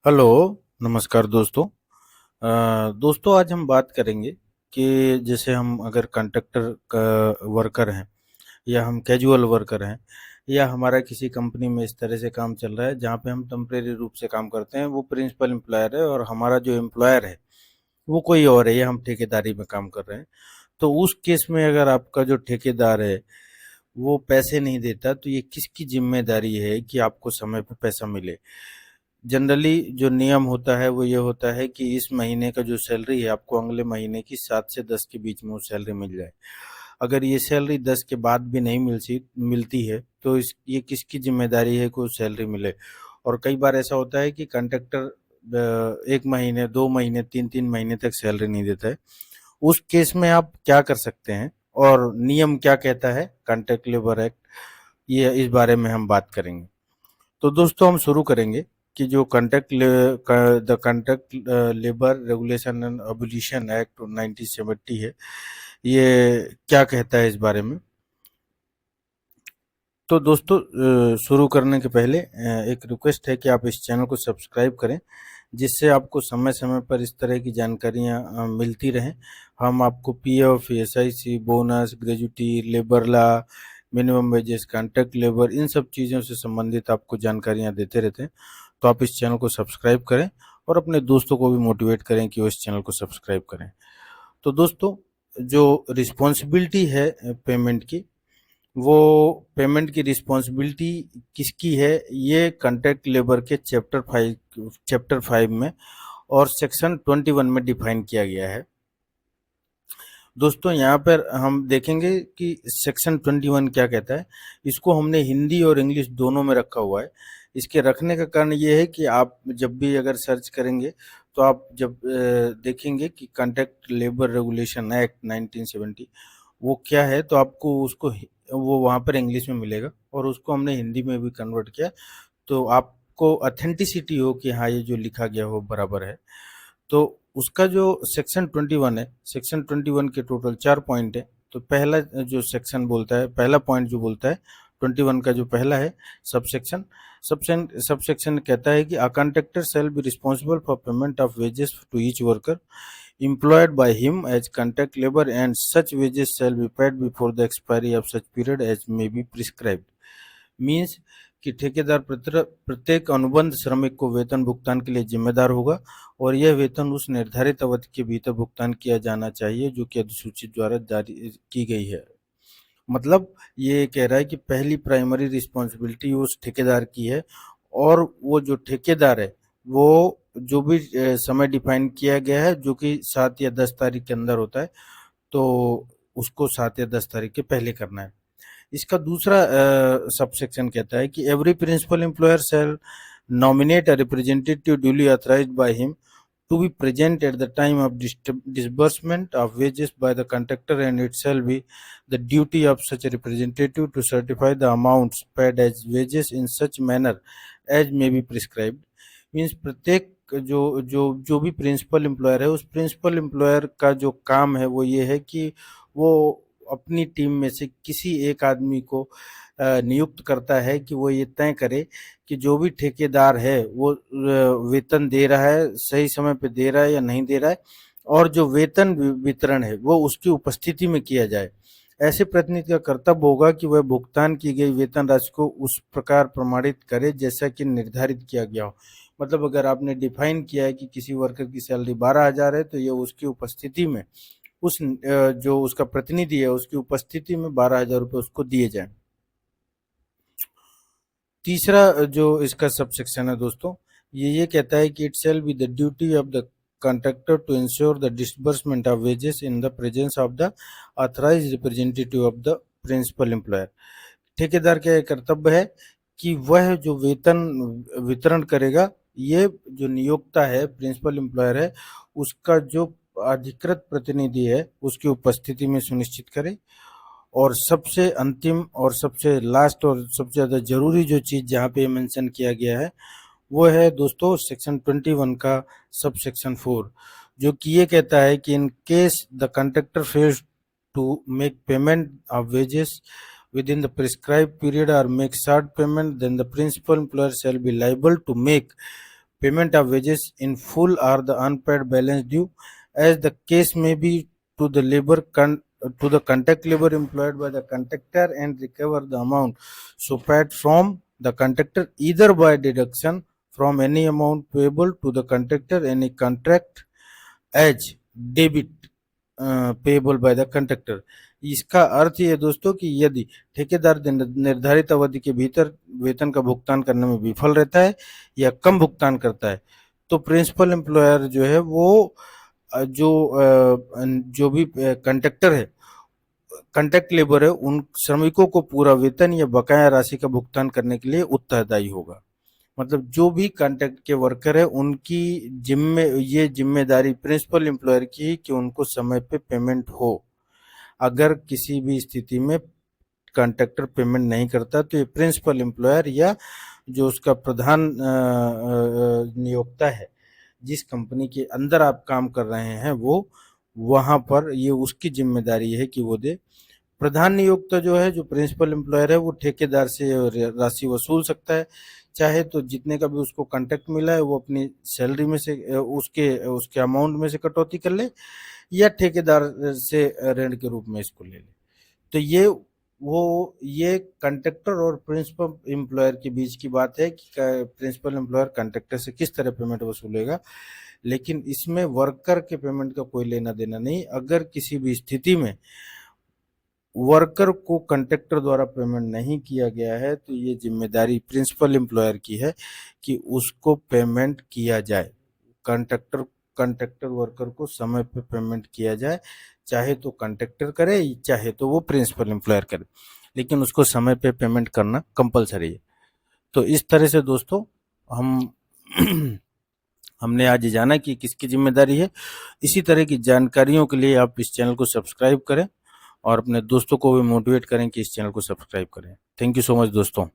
Hello, नमस्कार दोस्तों। दोस्तों आज हम बात करेंगे कि जैसे हम अगर कंट्रैक्टर का वर्कर हैं या हम कैजुअल वर्कर हैं या हमारा किसी कंपनी में इस तरह से काम चल रहा है जहाँ पे हम टेम्परेरी रूप से काम करते हैं, वो प्रिंसिपल एम्प्लॉयर है और हमारा जो एम्प्लॉयर है वो कोई और है या हम ठेकेदारी में काम कर रहे हैं। तो उस केस में अगर आपका जो ठेकेदार है वो पैसे नहीं देता तो ये किसकी जिम्मेदारी है कि आपको समय पे पैसा मिले। जनरली जो नियम होता है वो ये होता है कि इस महीने का जो सैलरी है आपको अगले महीने की 7 से 10 के बीच में वो सैलरी मिल जाए। अगर ये सैलरी 10 के बाद भी नहीं मिलती है तो इस ये किसकी जिम्मेदारी है कि वो सैलरी मिले। और कई बार ऐसा होता है कि कॉन्ट्रैक्टर 1 महीने 2 महीने 3 3 महीने तक सैलरी नहीं देता है। उस केस में आप क्या कर सकते हैं और नियम क्या कहता है कॉन्ट्रैक्ट लेबर एक्ट, ये इस बारे में हम बात करेंगे। तो दोस्तों हम शुरू करेंगे कि जो the contract labour regulation and abolition act 1970 है, ये क्या कहता है इस बारे में। तो दोस्तों शुरू करने के पहले एक रिक्वेस्ट है कि आप इस चैनल को सब्सक्राइब करें, जिससे आपको समय समय पर इस तरह की जानकारियाँ मिलती रहें। हम आपको PF, ESIC, bonus, gratuity, labour law, minimum wages, contract labour, इन सब चीज़ों से संबंधित आपको जानकारियाँ देते रहते हैं। तो आप इस चैनल को सब्सक्राइब करें और अपने दोस्तों को भी मोटिवेट करें कि वो इस चैनल को सब्सक्राइब करें। तो दोस्तों जो रिस्पॉन्सिबिलिटी है पेमेंट की, वो पेमेंट की रिस्पॉन्सिबिलिटी किसकी है, ये कॉन्ट्रैक्ट लेबर के चैप्टर 5 में और सेक्शन 21 में डिफाइन किया गया है। दोस्तों यहाँ पर हम देखेंगे कि सेक्शन 21 क्या कहता है। इसको हमने हिंदी और इंग्लिश दोनों में रखा हुआ है। इसके रखने का कारण ये है कि आप जब भी अगर सर्च करेंगे तो आप जब देखेंगे कि कॉन्ट्रैक्ट लेबर रेगुलेशन एक्ट 1970 वो क्या है, तो आपको उसको वो वहाँ पर इंग्लिश में मिलेगा और उसको हमने हिंदी में भी कन्वर्ट किया, तो आपको ऑथेंटिसिटी हो कि हाँ ये जो लिखा गया हो बराबर है। तो उसका जो सेक्शन 21 है, सेक्शन 21 के टोटल 4 पॉइंट है। तो पहला जो सेक्शन बोलता है, पहला पॉइंट जो बोलता है 21 का जो पहला है, सबसेक्शन सबसेक्शन कहता है कि a contractor shall be responsible for payment of wages to each worker employed by him as contract labor and such wages shall be paid before the expiry of such period as may be prescribed। Means कि ठेकेदार प्रत्येक अनुबंध श्रमिक को वेतन भुगतान के लिए जिम्मेदार होगा और यह वेतन उस निर्धारित अवधि के भीतर भुगतान किया जाना चाहिए जो कि अधिसूचित द्वारा जारी की गई है। मतलब ये कह रहा है कि पहली प्राइमरी रिस्पॉन्सिबिलिटी उस ठेकेदार की है और वो जो ठेकेदार है वो जो भी समय डिफाइन किया गया है जो कि 7 या 10 तारीख के अंदर होता है, तो उसको 7 या 10 तारीख के पहले करना है। इसका दूसरा सबसेक्शन कहता है कि every principal employer shall nominate a representative duly authorised by him to be present at the time of disbursement of wages by the contractor, and it shall be the duty of such a representative to certify the amounts paid as wages in such manner as may be prescribed। Means प्रत्येक जो जो जो भी principal employer है, उस principal employer का जो काम है वो ये है कि वो अपनी टीम में से किसी एक आदमी को नियुक्त करता है कि वो ये तय करे कि जो भी ठेकेदार है वो वेतन दे रहा है, सही समय पे दे रहा है या नहीं दे रहा है, और जो वेतन वितरण है वो उसकी उपस्थिति में किया जाए। ऐसे प्रतिनिधि का कर्तव्य होगा कि वह भुगतान की गई वेतन राशि को उस प्रकार प्रमाणित करे जैसा कि निर्धारित किया गया हो। मतलब अगर आपने डिफाइन किया है कि किसी वर्कर की सैलरी 12,000 है तो ये उसकी उपस्थिति में उस जो उसका प्रतिनिधि है उसकी उपस्थिति में 12,000 रुपये उसको दिए जाए। तीसरा जो इसका सबसेक्शन है दोस्तों, ये कहता है कि it shall be the duty of the contractor to ensure the disbursement of wages in the presence of the authorized representative of the principal employer। ठेकेदार का कर्तव्य है कि वह जो वेतन वितरण करेगा, ये जो नियोक्ता है प्रिंसिपल एम्प्लॉयर है उसका जो अधिकृत प्रतिनिधि है उसकी उपस्थिति में सुनिश्चित करे। और सबसे अंतिम और सबसे लास्ट और सबसे ज़्यादा जरूरी जो चीज़ जहाँ पे मेंशन किया गया है वो है दोस्तों सेक्शन 21 का सब सेक्शन 4, जो कि ये कहता है कि in case the contractor fails to make payment of wages within the prescribed period or make short payment, then the principal employer shall be liable to make payment of wages in full or the unpaid balance due as the case may be to the labour to the contact labor employed by the contractor and recover the amount so paid from the contractor either by deduction from any amount payable to the contractor any contract as debit payable by the contractor। इसका अर्थ ये है दोस्तों कि यदि ठेकेदार निर्धारित अवधि के भीतर वेतन का भुगतान करने में विफल रहता है या कम भुगतान करता है तो प्रिंसिपल एम्प्लॉयर जो है वो जो भी कंट्रैक्टर है, कॉन्ट्रैक्ट लेबर है, उन श्रमिकों को पूरा वेतन या बकाया राशि का भुगतान करने के लिए उत्तरदायी होगा। मतलब जो भी कॉन्ट्रैक्ट के वर्कर है उनकी ये जिम्मेदारी प्रिंसिपल एम्प्लॉयर की है कि उनको समय पे पेमेंट हो। अगर किसी भी स्थिति में कॉन्ट्रैक्टर पेमेंट नहीं करता तो ये प्रिंसिपल एम्प्लॉयर या जो उसका प्रधान नियोक्ता है, जिस कंपनी के अंदर आप काम कर रहे हैं, वो वहां पर ये उसकी जिम्मेदारी है कि वो दे। प्रधान नियोक्ता जो है, जो प्रिंसिपल एम्प्लॉयर है, वो ठेकेदार से राशि वसूल सकता है। चाहे तो जितने का भी उसको कॉन्ट्रैक्ट मिला है वो अपनी सैलरी में से उसके अमाउंट में से कटौती कर ले या ठेकेदार से रेंट के रूप में इसको ले ले। तो ये कॉन्ट्रैक्टर और प्रिंसिपल एम्प्लॉयर के बीच की बात है कि प्रिंसिपल एम्प्लॉयर कॉन्ट्रैक्टर से किस तरह पेमेंट वसूलेगा, लेकिन इसमें वर्कर के पेमेंट का कोई लेना देना नहीं। अगर किसी भी स्थिति में वर्कर को कॉन्ट्रैक्टर द्वारा पेमेंट नहीं किया गया है तो ये जिम्मेदारी प्रिंसिपल एम्प्लॉयर की है कि उसको पेमेंट किया जाए। कॉन्ट्रैक्टर वर्कर को समय पे पेमेंट किया जाए, चाहे तो कॉन्ट्रैक्टर करे चाहे तो वो प्रिंसिपल एम्प्लॉयर करे, लेकिन उसको समय पे पेमेंट करना कंपलसरी है। तो इस तरह से दोस्तों हमने आज जाना कि किसकी जिम्मेदारी है। इसी तरह की जानकारियों के लिए आप इस चैनल को सब्सक्राइब करें और अपने दोस्तों को भी मोटिवेट करें कि इस चैनल को सब्सक्राइब करें। थैंक यू सो मच दोस्तों।